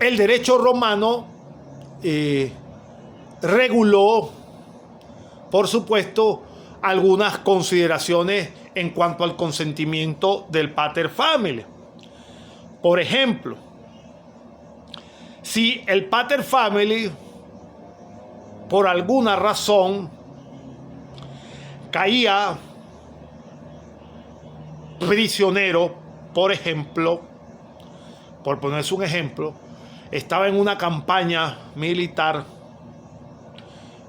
el derecho romano reguló, por supuesto, algunas consideraciones en cuanto al consentimiento del pater familias. Por ejemplo, si el pater familias por alguna razón caía prisionero, por ejemplo, por ponerse un ejemplo, estaba en una campaña militar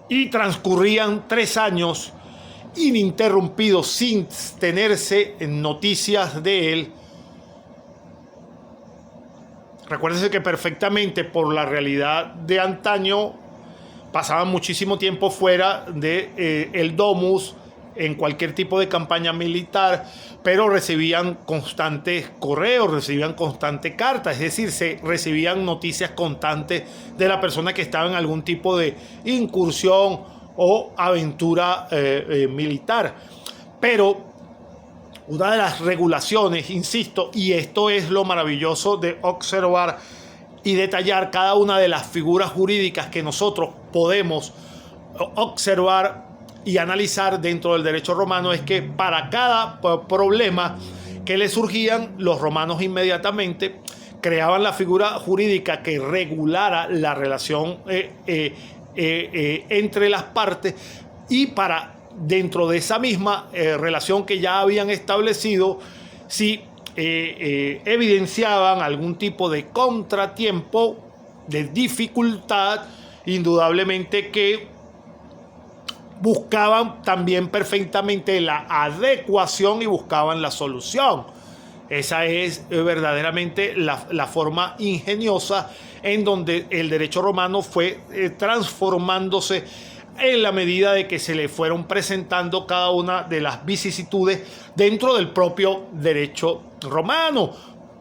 y transcurrían 3 años ininterrumpidos sin tenerse noticias de él. Recuérdense que perfectamente por la realidad de antaño pasaban muchísimo tiempo fuera de el domus en cualquier tipo de campaña militar, pero recibían constantes correos, recibían constantes cartas, es decir, se recibían noticias constantes de la persona que estaba en algún tipo de incursión o aventura militar. Pero una de las regulaciones, insisto, y esto es lo maravilloso de observar y detallar cada una de las figuras jurídicas que nosotros podemos observar y analizar dentro del derecho romano, es que para cada problema que le surgían, los romanos inmediatamente creaban la figura jurídica que regulara la relación entre las partes, y para dentro de esa misma relación que ya habían establecido, si evidenciaban algún tipo de contratiempo, de dificultad, indudablemente que buscaban también perfectamente la adecuación y buscaban la solución. Esa es verdaderamente la forma ingeniosa en donde el derecho romano fue transformándose en la medida de que se le fueron presentando cada una de las vicisitudes dentro del propio derecho romano,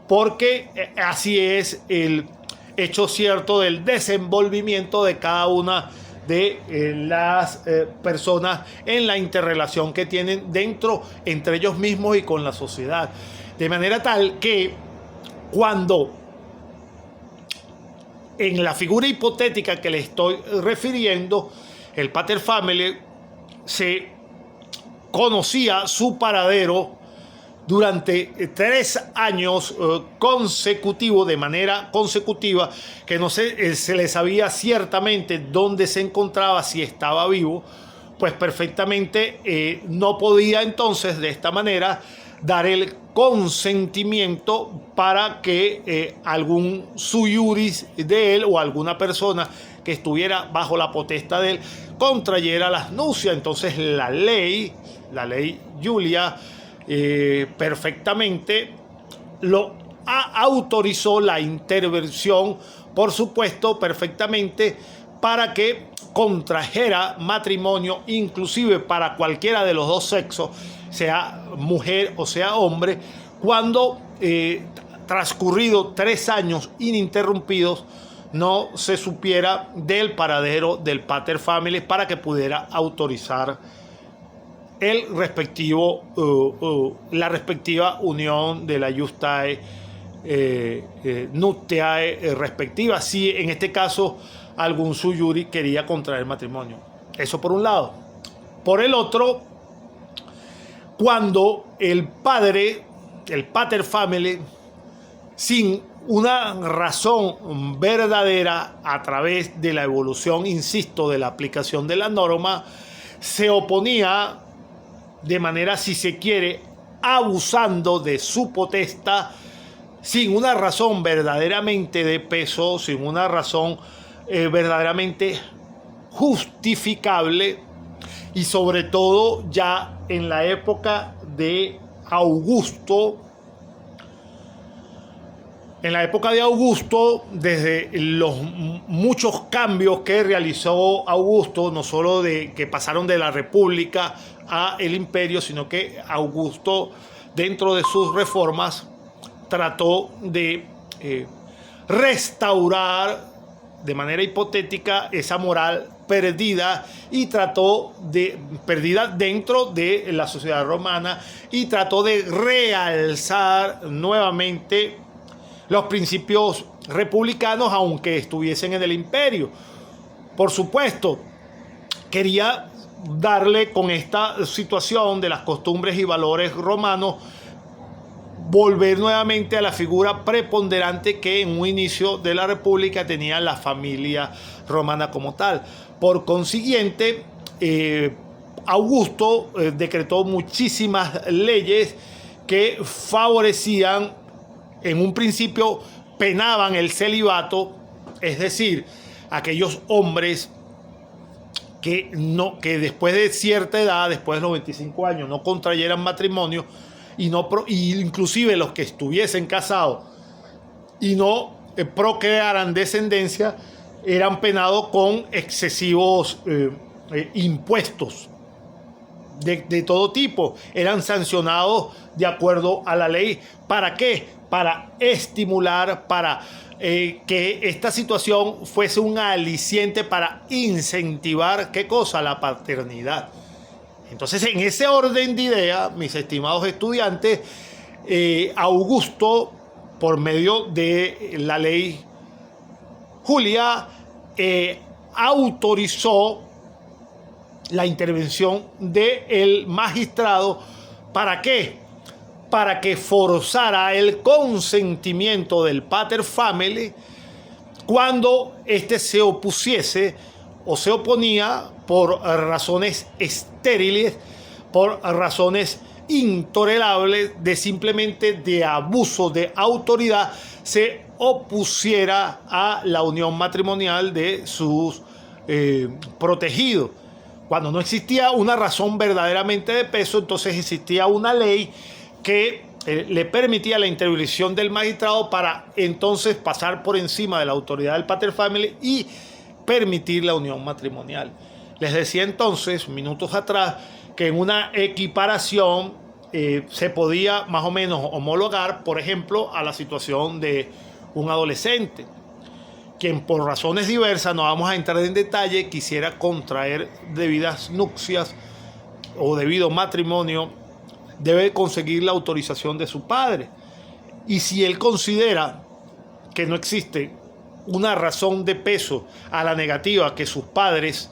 porque así es el hecho cierto del desenvolvimiento de cada una de las personas en la interrelación que tienen dentro, entre ellos mismos y con la sociedad. De manera tal que cuando en la figura hipotética que le estoy refiriendo, el pater familias se conocía su paradero durante 3 años consecutivos, de manera consecutiva, que no se le sabía ciertamente dónde se encontraba, si estaba vivo, pues perfectamente no podía entonces de esta manera dar el consentimiento para que algún sui iuris de él o alguna persona que estuviera bajo la potestad de él contrayera las nupcias. Entonces la ley Julia perfectamente lo autorizó la intervención, por supuesto, perfectamente, para que contrajera matrimonio, inclusive para cualquiera de los dos sexos, sea mujer o sea hombre, cuando transcurrido 3 años ininterrumpidos no se supiera del paradero del pater familias, para que pudiera autorizar el respectivo, la respectiva unión de la Justae Nuptiae respectiva, si en este caso algún sui iuris quería contraer matrimonio. Eso por un lado. Por el otro, cuando el pater familias, sin una razón verdadera, a través de la evolución, insisto, de la aplicación de la norma, se oponía de manera, si se quiere, abusando de su potestad, sin una razón verdaderamente de peso, sin una razón verdaderamente justificable, y sobre todo ya en la época de Augusto. En la época de Augusto, desde los muchos cambios que realizó Augusto, no solo de que pasaron de la República a el Imperio, sino que Augusto, dentro de sus reformas, trató de restaurar de manera hipotética esa moral perdida, y trató de perdida dentro de la sociedad romana, y trató de realzar nuevamente los principios republicanos, aunque estuviesen en el imperio. Por supuesto, quería darle con esta situación de las costumbres y valores romanos, volver nuevamente a la figura preponderante que en un inicio de la República tenía la familia romana como tal. Por consiguiente, Augusto decretó muchísimas leyes que favorecían, en un principio penaban el celibato, es decir, aquellos hombres que después de cierta edad, después de los 25 años, no contrayeran matrimonio, y inclusive los que estuviesen casados y no procrearan descendencia, eran penados con excesivos impuestos de todo tipo. Eran sancionados de acuerdo a la ley. ¿Para qué? Para estimular, para que esta situación fuese un aliciente para incentivar, ¿qué cosa? La paternidad. Entonces, en ese orden de ideas, mis estimados estudiantes, Augusto, por medio de la ley Julia, autorizó la intervención del magistrado. ¿Para qué? Para que forzara el consentimiento del pater family cuando éste se opusiese o se oponía por razones estériles, por razones intolerables, de simplemente de abuso de autoridad, se opusiera a la unión matrimonial de sus protegidos. Cuando no existía una razón verdaderamente de peso, entonces existía una ley que le permitía la intervención del magistrado para entonces pasar por encima de la autoridad del pater family y permitir la unión matrimonial. Les decía entonces, minutos atrás, que en una equiparación se podía más o menos homologar, por ejemplo, a la situación de un adolescente, quien por razones diversas, no vamos a entrar en detalle, quisiera contraer debidas nupcias o debido matrimonio, debe conseguir la autorización de su padre. Y si él considera que no existe una razón de peso a la negativa que sus padres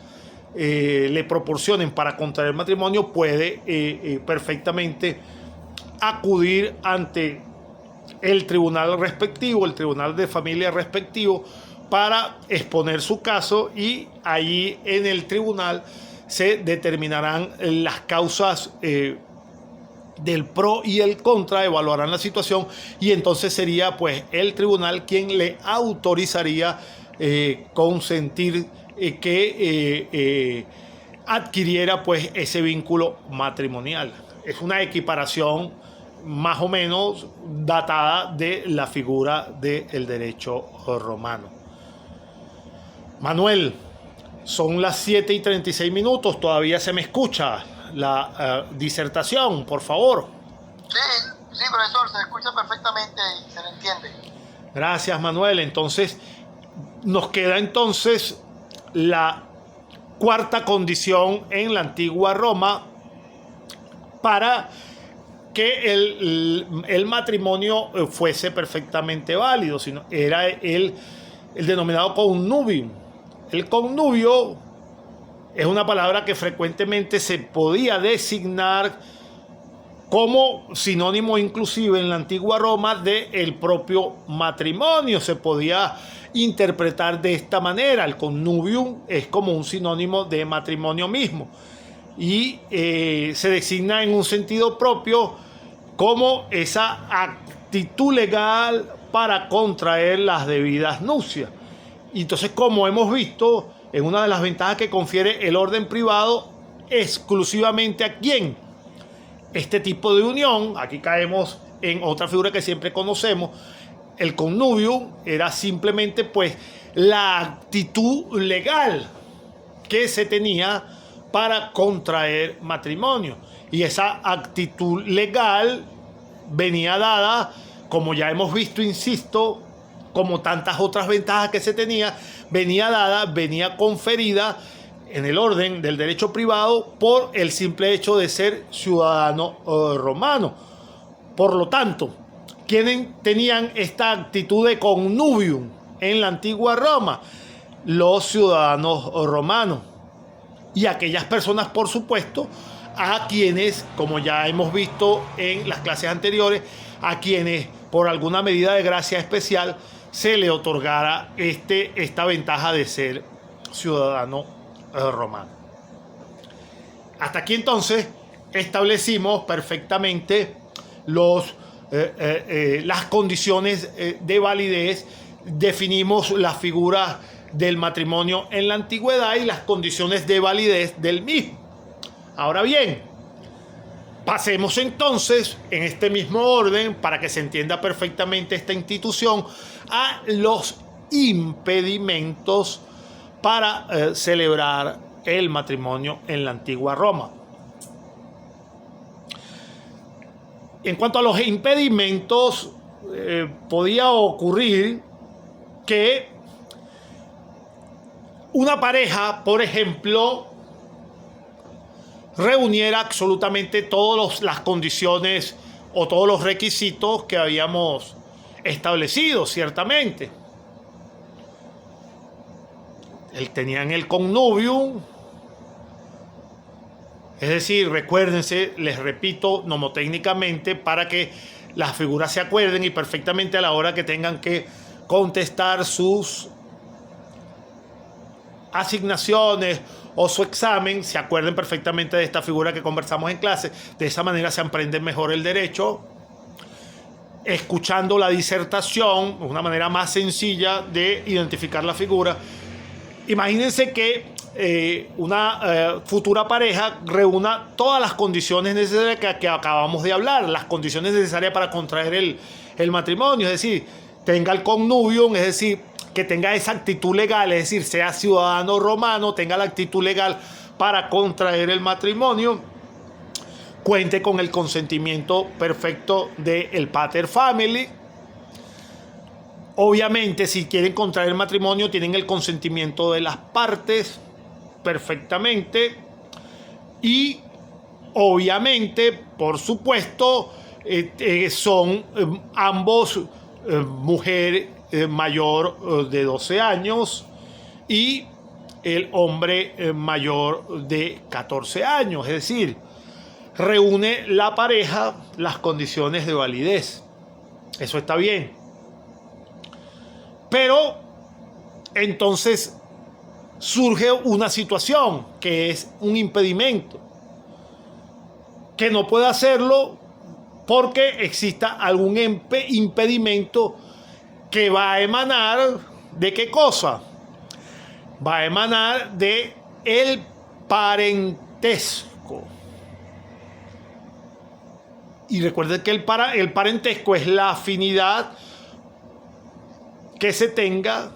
le proporcionen para contraer matrimonio, puede perfectamente acudir ante el tribunal respectivo, el tribunal de familia respectivo, para exponer su caso, y allí en el tribunal se determinarán las causas del pro y el contra, evaluarán la situación, y entonces sería pues el tribunal quien le autorizaría consentir que adquiriera pues ese vínculo matrimonial. Es una equiparación más o menos datada de la figura del derecho romano. Manuel, son las 7:36, todavía se me escucha la disertación, por favor. Sí, profesor, se escucha perfectamente y se le entiende. Gracias, Manuel. Entonces, nos queda entonces la cuarta condición en la antigua Roma para que el matrimonio fuese perfectamente válido, sino era el denominado connubium. El connubio es una palabra que frecuentemente se podía designar como sinónimo inclusive en la antigua Roma del propio matrimonio. Se podía interpretar de esta manera. El connubium es como un sinónimo de matrimonio mismo y se designa en un sentido propio como esa actitud legal para contraer las debidas nupcias. Y entonces, como hemos visto, en una de las ventajas que confiere el orden privado exclusivamente a quién, este tipo de unión, aquí caemos en otra figura que siempre conocemos, el connubium era simplemente pues la actitud legal que se tenía para contraer matrimonio, y esa actitud legal venía dada, como ya hemos visto, insisto, como tantas otras ventajas que se tenía, venía conferida en el orden del derecho privado por el simple hecho de ser ciudadano romano. Por lo tanto, ¿Quiénes tenían esta actitud de connubium en la antigua Roma? Los ciudadanos romanos. Y aquellas personas, por supuesto, a quienes, como ya hemos visto en las clases anteriores, a quienes por alguna medida de gracia especial se le otorgara esta ventaja de ser ciudadano romano. Hasta aquí entonces establecimos perfectamente las condiciones de validez, definimos las figuras del matrimonio en la antigüedad y las condiciones de validez del mismo. Ahora bien, pasemos entonces en este mismo orden, para que se entienda perfectamente esta institución, a los impedimentos para celebrar el matrimonio en la antigua Roma. En cuanto a los impedimentos, podía ocurrir que una pareja, por ejemplo, reuniera absolutamente todas las condiciones o todos los requisitos que habíamos establecido, ciertamente. Tenían el connubium, es decir, recuérdense, les repito, nomotécnicamente, para que las figuras se acuerden y perfectamente a la hora que tengan que contestar sus asignaciones o su examen, se acuerden perfectamente de esta figura que conversamos en clase. De esa manera se aprende mejor el derecho, escuchando la disertación, una manera más sencilla de identificar la figura. Imagínense que una futura pareja reúna todas las condiciones necesarias que acabamos de hablar, las condiciones necesarias para contraer el matrimonio, es decir, tenga el connubium, es decir, que tenga esa actitud legal, es decir, sea ciudadano romano, tenga la actitud legal para contraer el matrimonio, cuente con el consentimiento perfecto del pater family. Obviamente, si quieren contraer el matrimonio, tienen el consentimiento de las partes perfectamente. Y obviamente, por supuesto, son ambos mujer mayor de 12 años y el hombre mayor de 14 años. Es decir, reúne la pareja las condiciones de validez. Eso está bien. Pero entonces surge una situación que es un impedimento, que no puede hacerlo porque exista algún impedimento que va a emanar ¿de qué cosa? Va a emanar de el parentesco. Y recuerden que el parentesco es la afinidad que se tenga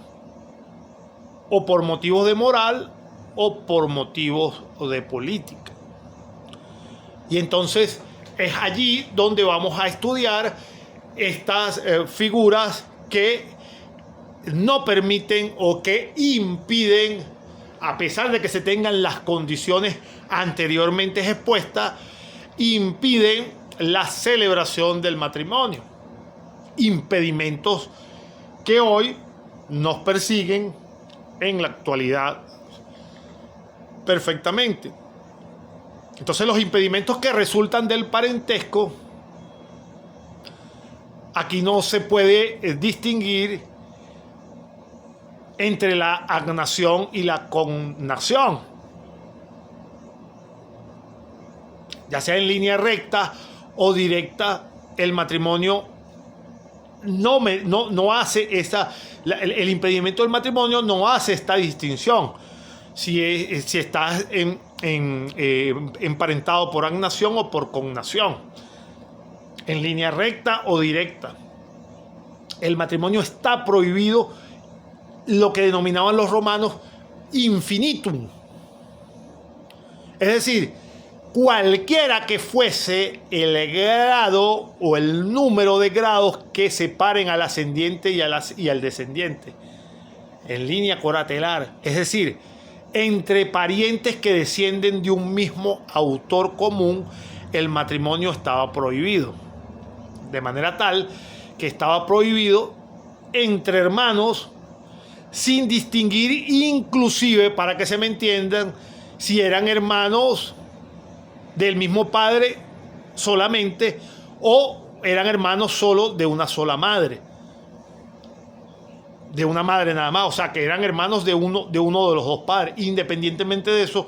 o por motivos de moral o por motivos de política. Y entonces es allí donde vamos a estudiar estas figuras que no permiten o que impiden, a pesar de que se tengan las condiciones anteriormente expuestas, impiden la celebración del matrimonio. Impedimentos que hoy nos persiguen en la actualidad perfectamente. Entonces, los impedimentos que resultan del parentesco, aquí no se puede distinguir entre la agnación y la cognación. Ya sea en línea recta o directa, el matrimonio no hace el impedimento del matrimonio no hace esta distinción. Si estás emparentado por agnación o por cognación, en línea recta o directa. El matrimonio está prohibido, lo que denominaban los romanos infinitum. Es decir, cualquiera que fuese el grado o el número de grados que separen al ascendiente y al descendiente en línea coratelar, es decir, entre parientes que descienden de un mismo autor común, el matrimonio estaba prohibido. De manera tal que estaba prohibido entre hermanos, sin distinguir, inclusive, para que se me entiendan, si eran hermanos del mismo padre solamente o eran hermanos solo de una sola madre, de una madre nada más, o sea, que eran hermanos de uno de los dos padres. Independientemente de eso,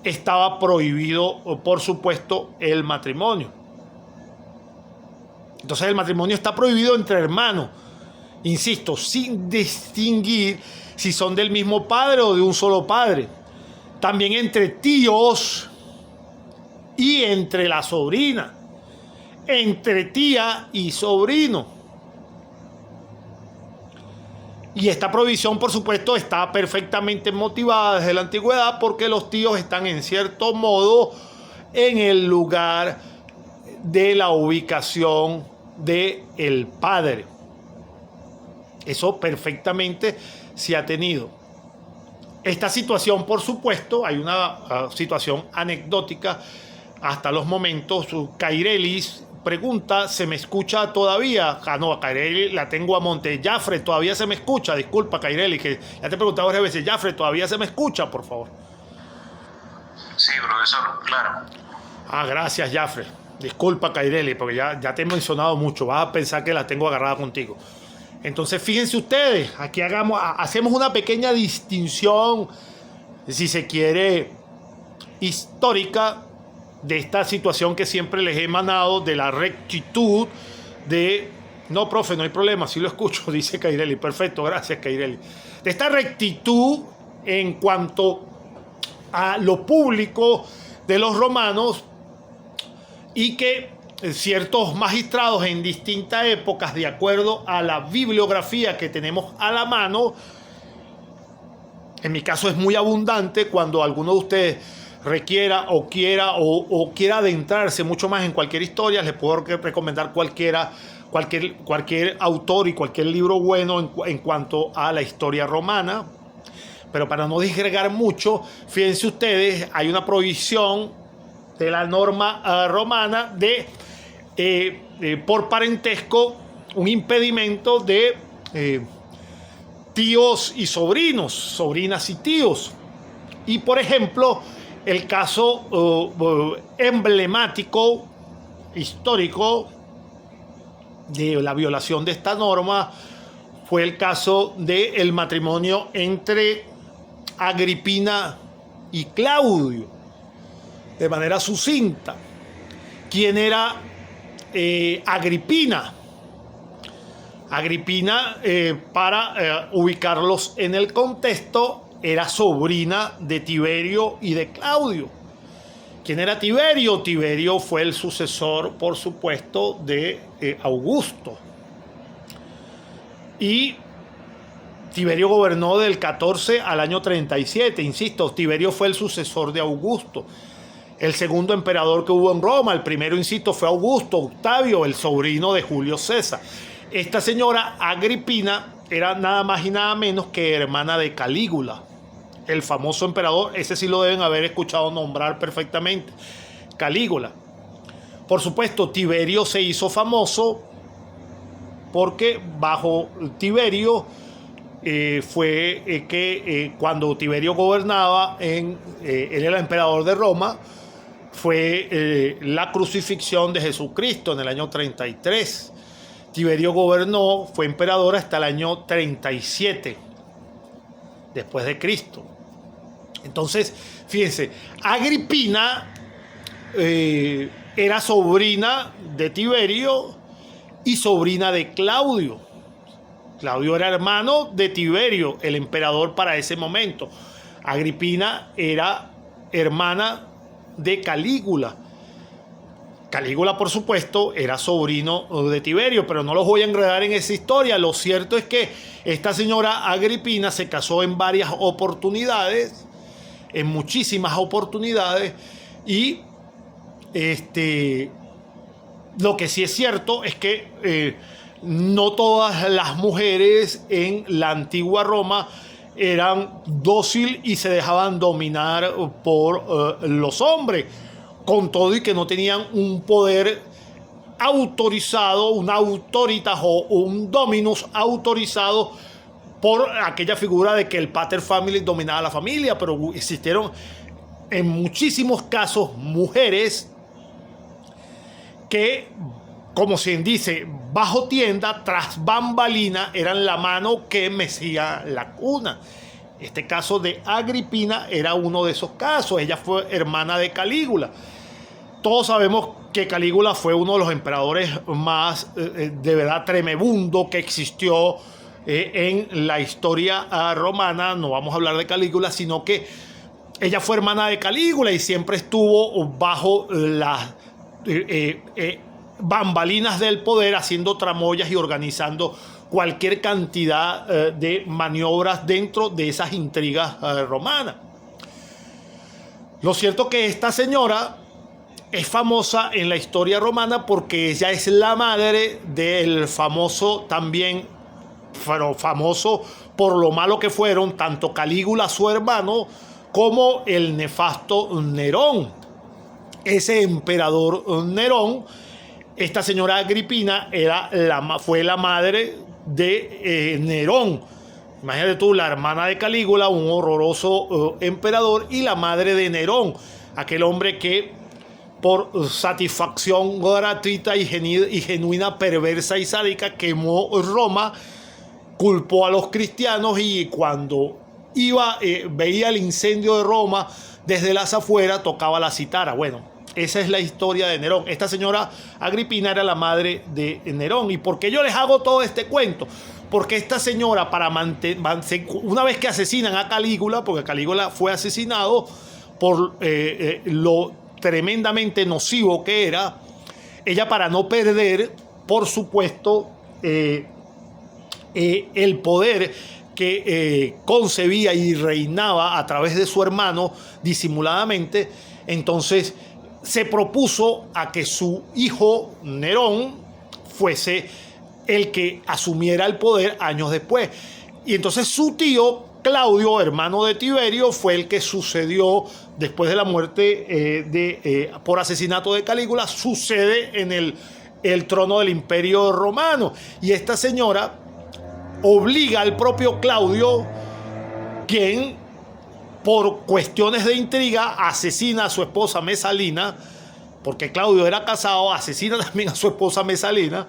estaba prohibido, por supuesto, el matrimonio. Entonces el matrimonio está prohibido entre hermanos, insisto, sin distinguir si son del mismo padre o de un solo padre. También entre tíos y entre la sobrina, entre tía y sobrino. Y esta prohibición, por supuesto, está perfectamente motivada desde la antigüedad, porque los tíos están en cierto modo en el lugar de la ubicación del padre. Eso perfectamente se ha tenido. Esta situación, por supuesto, hay una situación anecdótica hasta los momentos. Cairelis pregunta, ¿se me escucha todavía? Ah, no, a Cairelis la tengo a monte. Jafre, ¿todavía se me escucha? Disculpa, Cairelis, que ya te he preguntado varias veces. Jafre, ¿todavía se me escucha, por favor? Sí, profesor, claro. Ah, gracias, Jafre. Disculpa, Cairelis, porque ya te he mencionado mucho. Vas a pensar que la tengo agarrada contigo. Entonces, fíjense ustedes, aquí hacemos una pequeña distinción, si se quiere, histórica, de esta situación que siempre les he emanado, de la rectitud de... No, profe, no hay problema, sí lo escucho, dice Caireli. Perfecto, gracias, Caireli. De esta rectitud en cuanto a lo público de los romanos, y que ciertos magistrados en distintas épocas, de acuerdo a la bibliografía que tenemos a la mano, en mi caso es muy abundante, cuando alguno de ustedes requiera o quiera adentrarse mucho más en cualquier historia, les puedo recomendar cualquier autor y cualquier libro bueno en cuanto a la historia romana. Pero para no disgregar mucho, fíjense ustedes, hay una prohibición de la norma romana de por parentesco, un impedimento de tíos y sobrinos, sobrinas y tíos. Y por ejemplo, el caso emblemático, histórico, de la violación de esta norma fue el caso del matrimonio entre Agripina y Claudio. De manera sucinta, ¿quién era Agripina? Agripina, para ubicarlos en el contexto, era sobrina de Tiberio y de Claudio. ¿Quién era Tiberio? Tiberio fue el sucesor, por supuesto, de Augusto. Y Tiberio gobernó del 14 al año 37. Insisto, Tiberio fue el sucesor de Augusto. El segundo emperador que hubo en Roma, el primero, insisto, fue Augusto Octavio, el sobrino de Julio César. Esta señora Agripina era nada más y nada menos que hermana de Calígula, el famoso emperador. Ese sí lo deben haber escuchado nombrar perfectamente, Calígula. Por supuesto, Tiberio se hizo famoso porque bajo Tiberio fue que cuando Tiberio gobernaba, él era el emperador de Roma, fue la crucifixión de Jesucristo en el año 33. Tiberio gobernó, fue emperador hasta el año 37 después de Cristo. Entonces, fíjense, Agripina era sobrina de Tiberio y sobrina de Claudio. Claudio era hermano de Tiberio, el emperador para ese momento. Agripina era hermana de Calígula. Calígula, por supuesto, era sobrino de Tiberio, pero no los voy a enredar en esa historia. Lo cierto es que esta señora Agripina se casó en varias oportunidades, en muchísimas oportunidades, y lo que sí es cierto es que no todas las mujeres en la antigua Roma eran dóciles y se dejaban dominar por los hombres, con todo y que no tenían un poder autorizado, un autoritas o un dominus autorizado por aquella figura de que el pater familias dominaba la familia, pero existieron en muchísimos casos mujeres que, como se dice, bajo tienda, tras bambalina, eran la mano que mecía la cuna. Este caso de Agripina era uno de esos casos. Ella fue hermana de Calígula. Todos sabemos que Calígula fue uno de los emperadores más de verdad tremebundo que existió en la historia romana. No vamos a hablar de Calígula, sino que ella fue hermana de Calígula y siempre estuvo bajo las bambalinas del poder, haciendo tramoyas y organizando cualquier cantidad de maniobras dentro de esas intrigas romanas. Lo cierto que esta señora es famosa en la historia romana porque ella es la madre del famoso también, pero famoso por lo malo que fueron tanto Calígula, su hermano, como el nefasto Nerón. Ese emperador Nerón, esta señora Agripina fue la madre de Nerón. Imagínate tú, la hermana de Calígula, un horroroso emperador, y la madre de Nerón, aquel hombre que por satisfacción gratuita y genuina, perversa y sádica quemó Roma, culpó a los cristianos y cuando veía el incendio de Roma desde las afueras tocaba la citara. Bueno, esa es la historia de Nerón. Esta señora Agripina era la madre de Nerón. ¿Y por qué yo les hago todo este cuento? Porque esta señora, una vez que asesinan a Calígula, porque Calígula fue asesinado por lo tremendamente nocivo que era, ella, para no perder, por supuesto, el poder que concebía y reinaba a través de su hermano disimuladamente, entonces se propuso a que su hijo Nerón fuese el que asumiera el poder años después. Y entonces su tío Claudio, hermano de Tiberio, fue el que sucedió después de la muerte por asesinato de Calígula, sucede en el trono del Imperio Romano. Y esta señora obliga al propio Claudio, quien por cuestiones de intriga asesina a su esposa Mesalina, porque Claudio era casado, asesina también a su esposa Mesalina.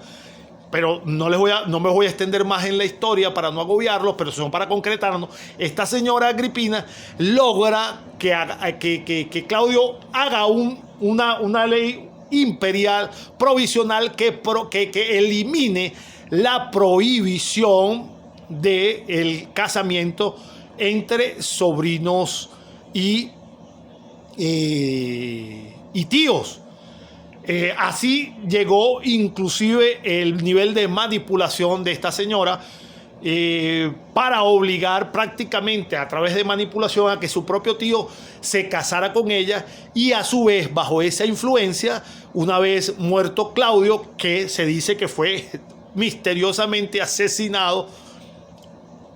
Pero no me voy a extender más en la historia para no agobiarlos, pero sino para concretarnos. Esta señora Agripina logra que Claudio haga una ley imperial provisional que elimine la prohibición del casamiento entre sobrinos y tíos. Así llegó inclusive el nivel de manipulación de esta señora para obligar prácticamente a través de manipulación a que su propio tío se casara con ella, y a su vez, bajo esa influencia, una vez muerto Claudio, que se dice que fue misteriosamente asesinado.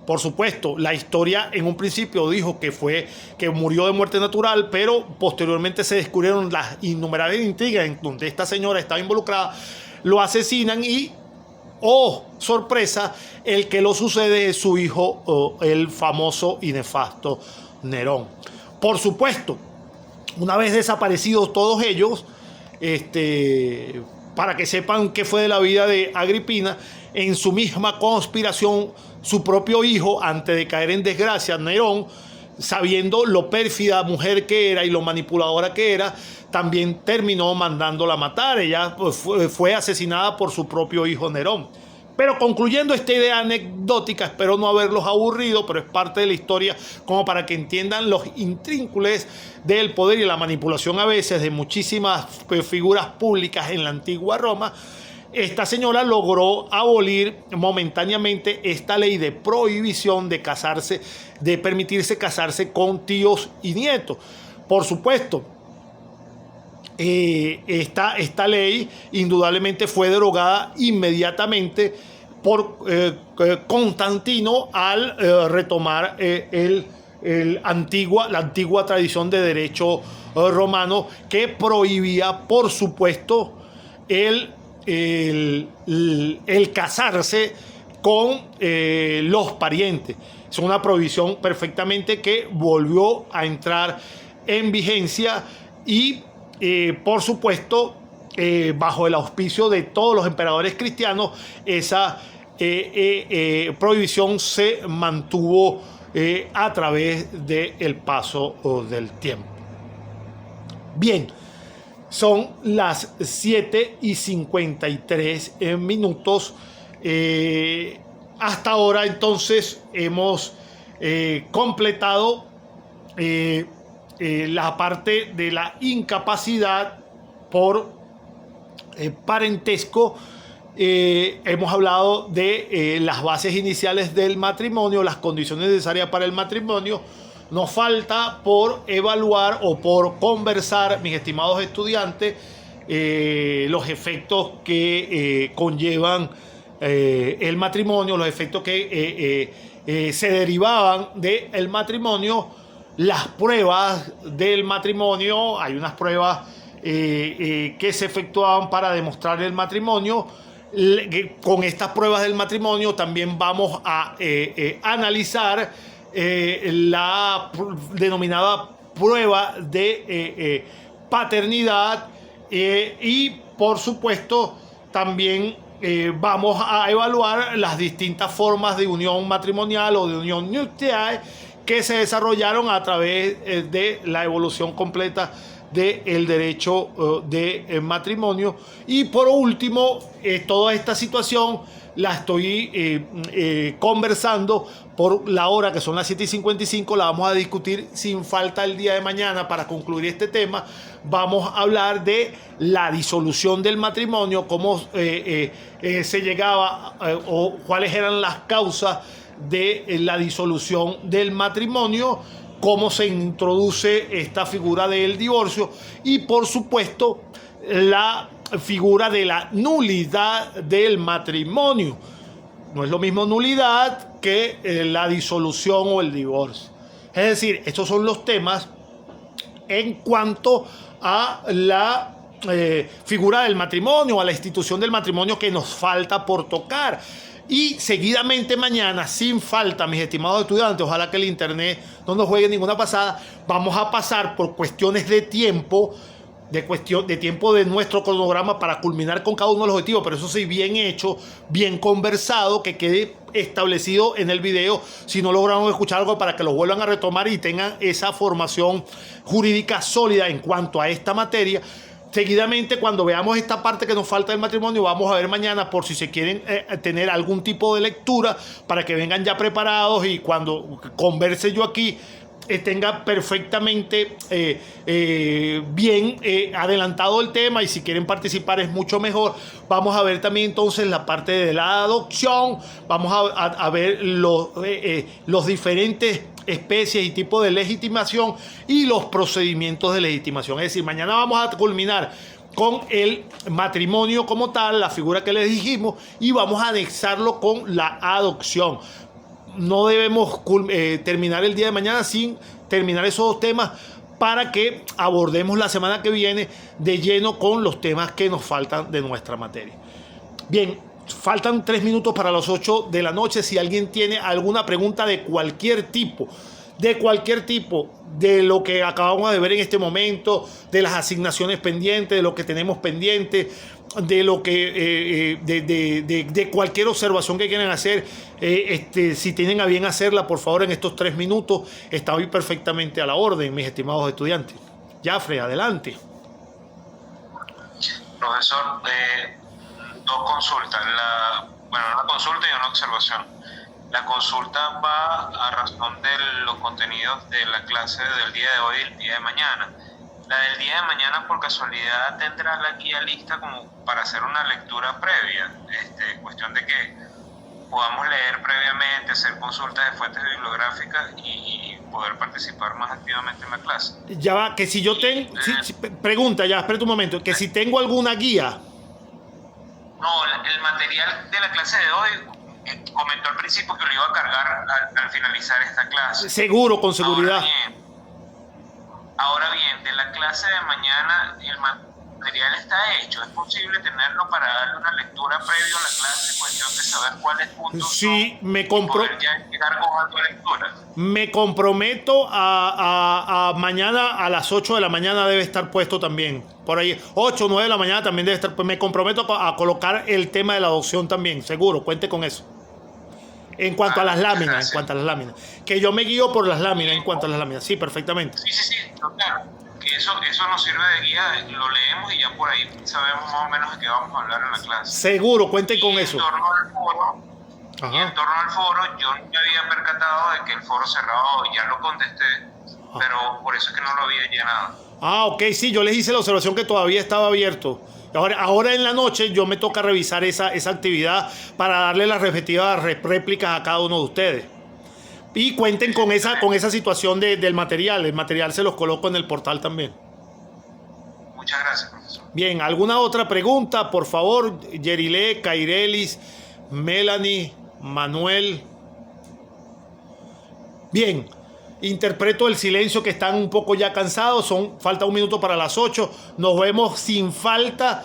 Por supuesto, la historia en un principio dijo que murió de muerte natural, pero posteriormente se descubrieron las innumerables intrigas en donde esta señora estaba involucrada. Lo asesinan y, oh sorpresa, el que lo sucede es su hijo, el famoso y nefasto Nerón. Por supuesto, una vez desaparecidos todos ellos, para que sepan qué fue de la vida de Agripina, en su misma conspiración, su propio hijo, antes de caer en desgracia, Nerón, sabiendo lo pérfida mujer que era y lo manipuladora que era, también terminó mandándola a matar. Ella fue asesinada por su propio hijo Nerón. Pero concluyendo esta idea anecdótica, espero no haberlos aburrido, pero es parte de la historia como para que entiendan los intrínculos del poder y la manipulación a veces de muchísimas figuras públicas en la antigua Roma. Esta señora logró abolir momentáneamente esta ley de prohibición de casarse, de permitirse casarse con tíos y nietos. Por supuesto, esta ley indudablemente fue derogada inmediatamente por Constantino al retomar la antigua tradición de derecho romano, que prohibía, por supuesto, el el casarse con los parientes. Es una prohibición perfectamente que volvió a entrar en vigencia y, por supuesto, bajo el auspicio de todos los emperadores cristianos, esa prohibición se mantuvo a través del paso del tiempo. Bien, son las 7:53 minutos. Hasta ahora entonces hemos completado la parte de la incapacidad por parentesco. Hemos hablado de las bases iniciales del matrimonio, las condiciones necesarias para el matrimonio. Nos falta por evaluar o por conversar, mis estimados estudiantes, los efectos que conllevan el matrimonio, los efectos que se derivaban del matrimonio, las pruebas del matrimonio. Hay unas pruebas que se efectuaban para demostrar el matrimonio. Con estas pruebas del matrimonio también vamos a analizar la denominada prueba de paternidad y, por supuesto, también vamos a evaluar las distintas formas de unión matrimonial o de unión nupcial que se desarrollaron a través de la evolución completa del derecho de matrimonio. Y por último, toda esta situación la estoy conversando por la hora, que son las 7:55. La vamos a discutir sin falta el día de mañana. Para concluir este tema, vamos a hablar de la disolución del matrimonio, cómo se llegaba o cuáles eran las causas de la disolución del matrimonio, cómo se introduce esta figura del divorcio y, por supuesto, la figura de la nulidad del matrimonio. No es lo mismo nulidad que la disolución o el divorcio. Es decir, estos son los temas en cuanto a la figura del matrimonio, a la institución del matrimonio, que nos falta por tocar. Y seguidamente mañana, sin falta, mis estimados estudiantes, ojalá que el internet no nos juegue ninguna pasada, vamos a pasar por cuestiones de tiempo, de tiempo de nuestro cronograma para culminar con cada uno de los objetivos, pero eso sí, bien hecho, bien conversado, que quede establecido en el video, si no lograron escuchar algo, para que lo vuelvan a retomar y tengan esa formación jurídica sólida en cuanto a esta materia. Seguidamente, cuando veamos esta parte que nos falta del matrimonio, vamos a ver mañana por si se quieren tener algún tipo de lectura para que vengan ya preparados y cuando converse yo aquí tenga perfectamente bien adelantado el tema, y si quieren participar es mucho mejor. Vamos a ver también entonces la parte de la adopción, vamos a ver los diferentes especies y tipos de legitimación y los procedimientos de legitimación. Es decir, mañana vamos a culminar con el matrimonio como tal, la figura que les dijimos, y vamos a anexarlo con la adopción. No debemos terminar el día de mañana sin terminar esos dos temas, para que abordemos la semana que viene de lleno con los temas que nos faltan de nuestra materia. Bien, faltan 3 minutos para las 8 de la noche. Si alguien tiene alguna pregunta de cualquier tipo, de lo que acabamos de ver en este momento, de las asignaciones pendientes, de lo que tenemos pendiente, de lo que de cualquier observación que quieran hacer, si tienen a bien hacerla, por favor, en estos 3 minutos, estoy perfectamente a la orden, mis estimados estudiantes. Jafre, adelante. Profesor, dos consultas, una consulta y una observación. La consulta va a razón de los contenidos de la clase del día de hoy y el día de mañana. La del día de mañana, por casualidad, tendrá la guía lista como para hacer una lectura previa. Cuestión de que podamos leer previamente, hacer consultas de fuentes bibliográficas y poder participar más activamente en la clase. Ya va, que si yo tengo... pregunta, ya, espera un momento. Que si tengo alguna guía. No, el material de la clase de hoy comentó al principio que lo iba a cargar al finalizar esta clase. Seguro, con seguridad. Ahora bien, de la clase de mañana, material está hecho, es posible tenerlo para darle una lectura previo a la clase, cuestión de saber cuáles puntos Sí, son, y poder ya llegar con algo de lectura. me comprometo a mañana a las 8 de la mañana debe estar puesto también. Por ahí, 8 o 9 de la mañana también debe estar. Pues me comprometo a colocar el tema de la adopción también, seguro, cuente con eso. En cuanto a las láminas, gracias. en cuanto a las láminas. Que yo me guío por las láminas en cuanto a las láminas. Sí, perfectamente. Sí, no, claro, que eso nos sirve de guía, lo leemos y ya por ahí sabemos más o menos de qué vamos a hablar en la clase. Seguro, cuente con eso. En torno al foro, yo no me había percatado de que el foro cerrado, ya lo contesté, pero por eso es que no lo había llenado. Ah, ok, sí, yo les hice la observación que todavía estaba abierto. Ahora en la noche yo me toca revisar esa actividad para darle las respectivas réplicas a cada uno de ustedes. Y cuenten con esa situación del material. El material se los coloco en el portal también. Muchas gracias, profesor. Bien, ¿alguna otra pregunta? Por favor, Yerile, Kairelis, Melanie, Manuel. Bien, interpreto el silencio que están un poco ya cansados. Falta un minuto para las 8. Nos vemos sin falta